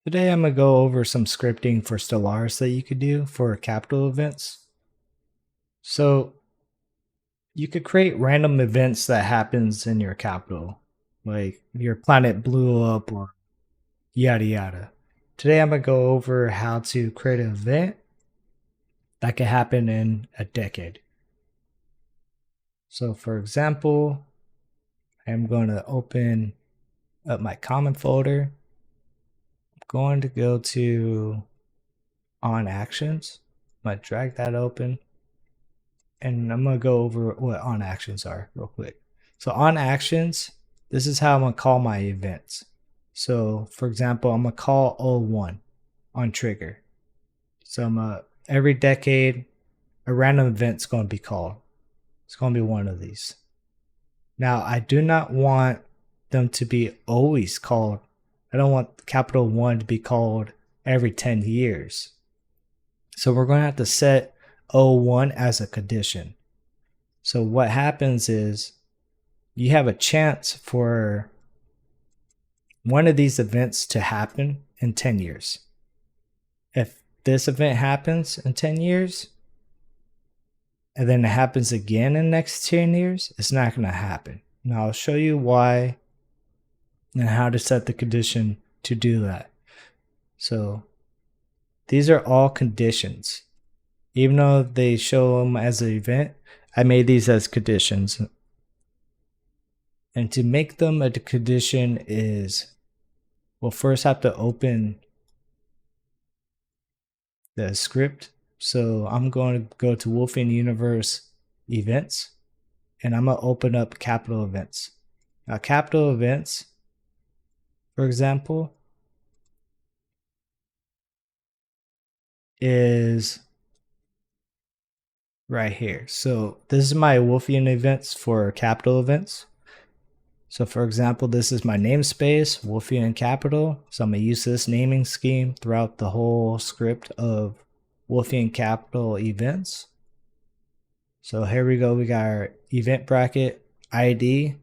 Today I'm going to go over some scripting for Stellaris that you could do for capital events. So you could create random events that happens in your capital, like your planet blew up or yada yada. Today I'm going to go over how to create an event that could happen in a decade. So for example, I'm going to open up my common folder. I'm going to go to on actions. I'm going to drag that open. And I'm going to go over what on actions are real quick. So on actions, this is how I'm going to call my events. So for example, I'm going to call O1 on trigger. So every decade, a random event's going to be called. It's going to be one of these. Now, I do not want them to be always called. I don't want capital 1 to be called every 10 years. So we're going to have to set O1 as a condition. So what happens is you have a chance for one of these events to happen in 10 years. If this event happens in 10 years, and then it happens again in the next 10 years, it's not going to happen. Now I'll show you why and how to set the condition to do that. So these are all conditions. Even though they show them as an event, I made these as conditions. And to make them a condition is, we'll first have to open the script. So I'm going to go to Wolfian Universe events, and I'm going to open up capital events. Now capital events, for example, is right here. So this is my Wolfian events for capital events. So for example, this is my namespace, Wolfian Capital. So I'm going to use this naming scheme throughout the whole script of Wolfian Capital events. So here we go. We got our event bracket ID,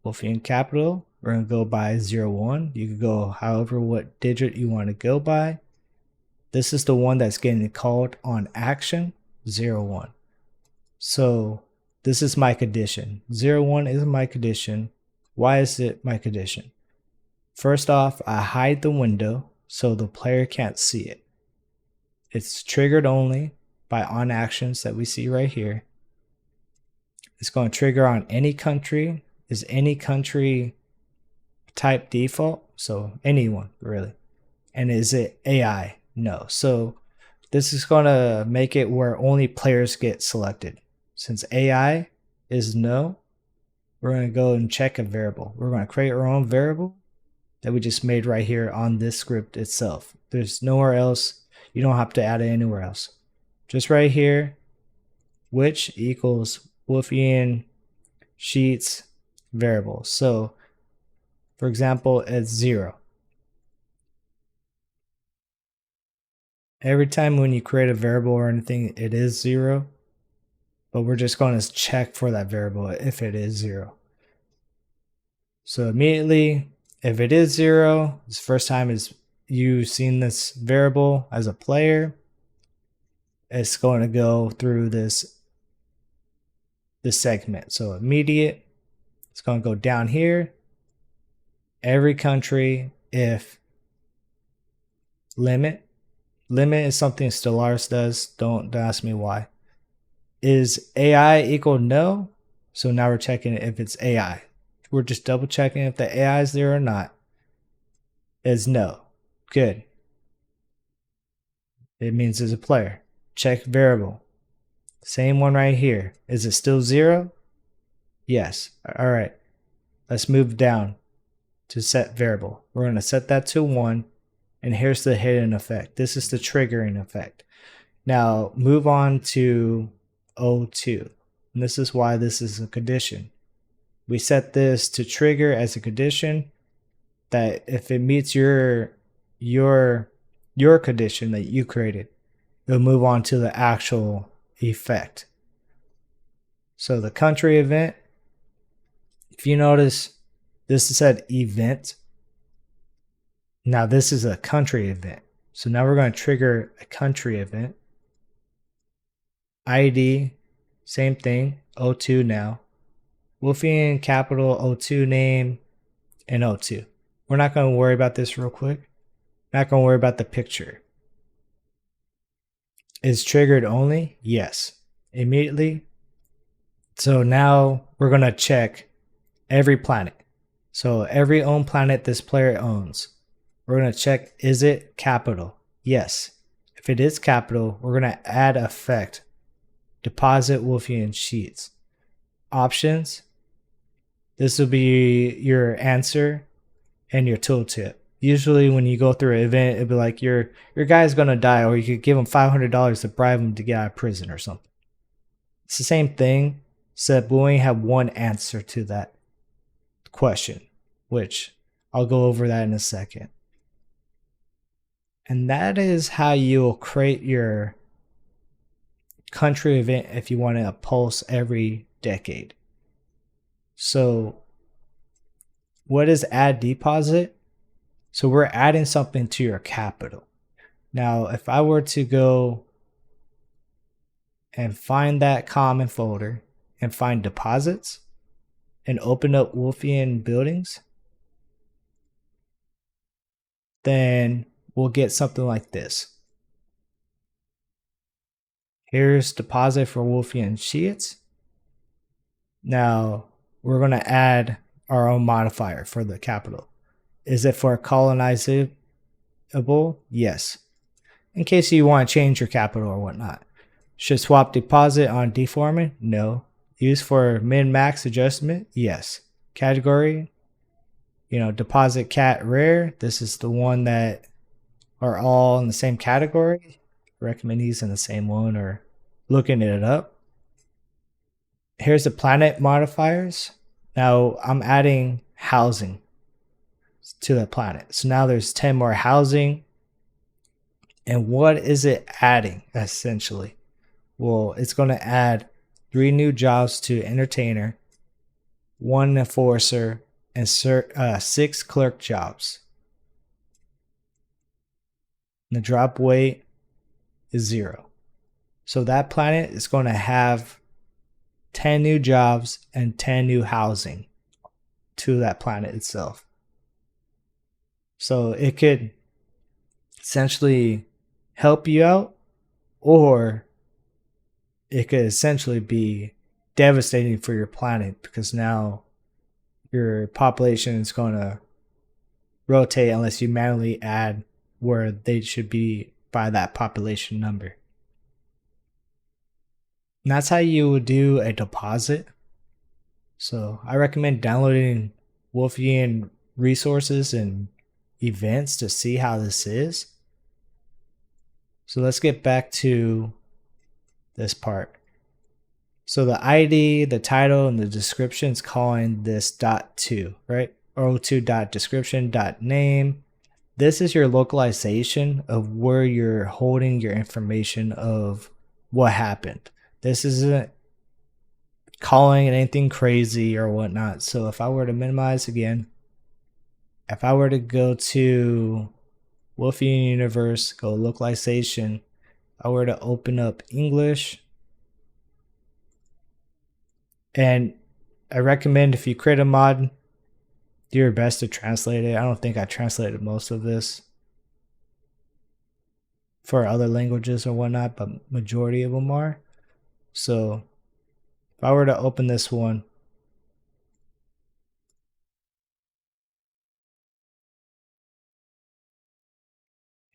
Wolfian Capital. We're going to go by 01. You can go however what digit you want to go by. This is the one that's getting called on action, 01. So this is my condition. 01 is my condition. Why is it my condition? First off, I hide the window so the player can't see it. It's triggered only by on actions that we see right here. It's going to trigger on any country. Is any country type default? So anyone really. And is it AI? No. So this is going to make it where only players get selected. Since AI is no, we're going to go and check a variable. We're going to create our own variable that we just made right here on this script itself. There's nowhere else. You don't have to add it anywhere else. Just right here, which equals Wolfian sheets variable. So for example, it's 0. Every time when you create a variable or anything, it is 0. But we're just going to check for that variable if it is 0. So immediately, if it is 0, it's the first time is you've seen this variable as a player, it's going to go through this segment. So immediate, it's going to go down here. Every country, if limit is something Stellaris does. Don't ask me why. Is AI equal no? So now we're checking if it's AI. We're just double checking if the AI is there or not. Is no. Good. It means it's a player. Check variable. Same one right here. Is it still 0? Yes. All right. Let's move down to set variable. We're going to set that to 1. And here's the hidden effect. This is the triggering effect. Now move on to O2. And this is why this is a condition. We set this to trigger as a condition that if it meets your condition that you created, it'll move on to the actual effect. So the country event, if you notice, this said event, Now this is a country event. So now we're going to trigger a country event. ID, same thing, O2 now. Wolfian capital O2 name and O2. We're not going to worry about this real quick. Not going to worry about the picture. Is triggered only? Yes. Immediately. So now we're going to check every planet. So every owned planet this player owns. We're going to check, is it capital? Yes. If it is capital, we're going to add effect. Deposit Wolfian sheets. Options. This will be your answer and your tooltip. Usually when you go through an event, it'll be like your guy's going to die, or you could give him $500 to bribe him to get out of prison or something. It's the same thing, except we only have one answer to that question, which I'll go over that in a second. And that is how you'll create your country event if you want to pulse every decade. So what is add deposit? So we're adding something to your capital. Now, if I were to go and find that common folder and find deposits and open up Wolfian buildings, then we'll get something like this. Here's deposit for Wolfian sheets. Now we're going to add our own modifier for the capital. Is it for colonizable? Yes. In case you want to change your capital or whatnot. Should swap deposit on deforming? No. Use for min-max adjustment? Yes. Category? Deposit cat rare. This is the one that are all in the same category. Recommend using the same one or looking it up. Here's the planet modifiers. Now I'm adding housing to the planet. So now there's 10 more housing. And what is it adding essentially? Well, it's going to add 3 new jobs to entertainer, 1 enforcer, and 6 clerk jobs. And the drop weight is 0. So that planet is going to have 10 new jobs and 10 new housing to that planet itself. So it could essentially help you out, or it could essentially be devastating for your planet, because now your population is going to rotate unless you manually add where they should be by that population number. And that's how you would do a deposit. So I recommend downloading Wolfian resources and events to see how this is. So let's get back to this part. So the ID, the title, and the description is calling this .2, right? O2.description.name. This is your localization of where you're holding your information of what happened. This isn't calling it anything crazy or whatnot. So if I were to minimize again, if I were to go to Wolfian Universe, go localization, I were to open up English, and I recommend if you create a mod, do your best to translate it. I don't think I translated most of this for other languages or whatnot, but majority of them are. So if I were to open this one,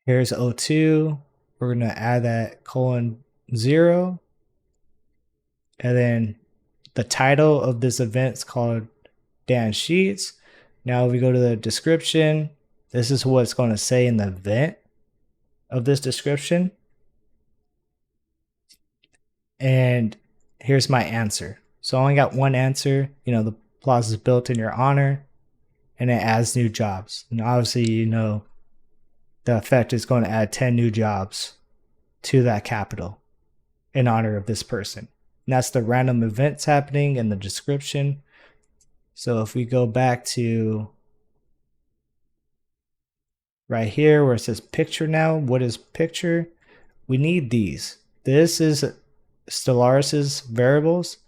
here's O2. We're going to add that :0. And then the title of this event is called Dan Sheets. Now if we go to the description, this is what it's going to say in the event of this description. And here's my answer. So I only got one answer. The plaza is built in your honor, and it adds new jobs. And obviously, the effect is going to add 10 new jobs to that capital in honor of this person. And that's the random events happening in the description. So if we go back to right here where it says picture now. What is picture? We need these. This is Stellaris's variables.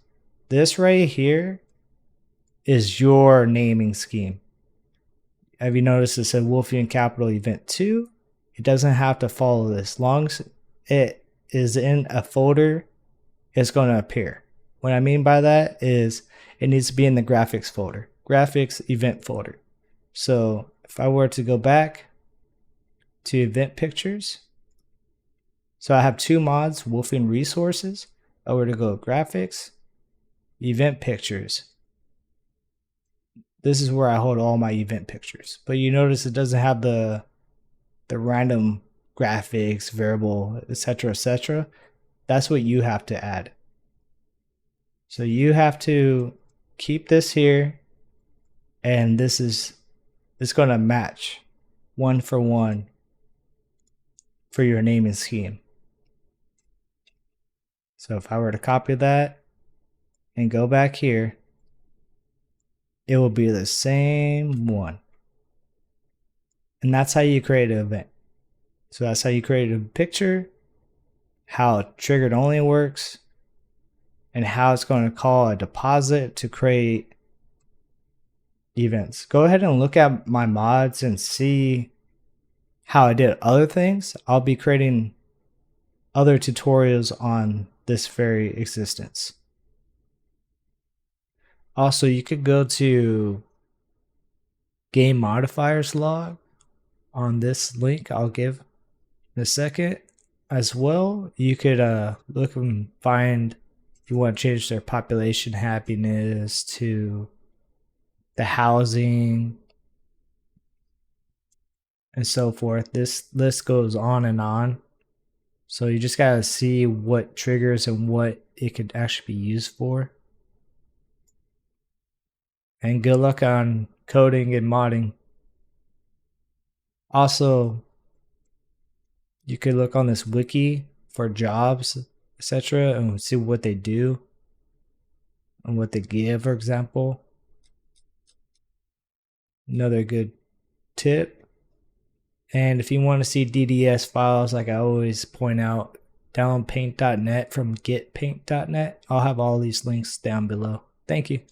This right here is your naming scheme. Have you noticed it said Wolfian Capital Event 2? It doesn't have to follow this. As long as it is in a folder, it's going to appear. What I mean by that is it needs to be in the graphics folder, graphics event folder. So if I were to go back to event pictures, so I have two mods, Wolfian resources. If I were to go graphics, event pictures. This is where I hold all my event pictures. But you notice it doesn't have the random graphics, variable, etc., etc. That's what you have to add. So you have to keep this here, and it's going to match 1-for-1 for your naming scheme. So if I were to copy that and go back here, it will be the same one. And that's how you create an event. So that's how you create a picture, how triggered only works, and how it's going to call a deposit to create events. Go ahead and look at my mods and see how I did other things. I'll be creating other tutorials on this very existence. Also, you could go to game modifiers log on this link I'll give in a second. As well, you could look and find if you want to change their population happiness to the housing and so forth. This list goes on and on. So you just gotta see what triggers and what it could actually be used for. And good luck on coding and modding. Also, you could look on this wiki for jobs, etc., and see what they do and what they give, for example. Another good tip. And if you want to see DDS files, like I always point out, download paint.net from getpaint.net. I'll have all these links down below. Thank you.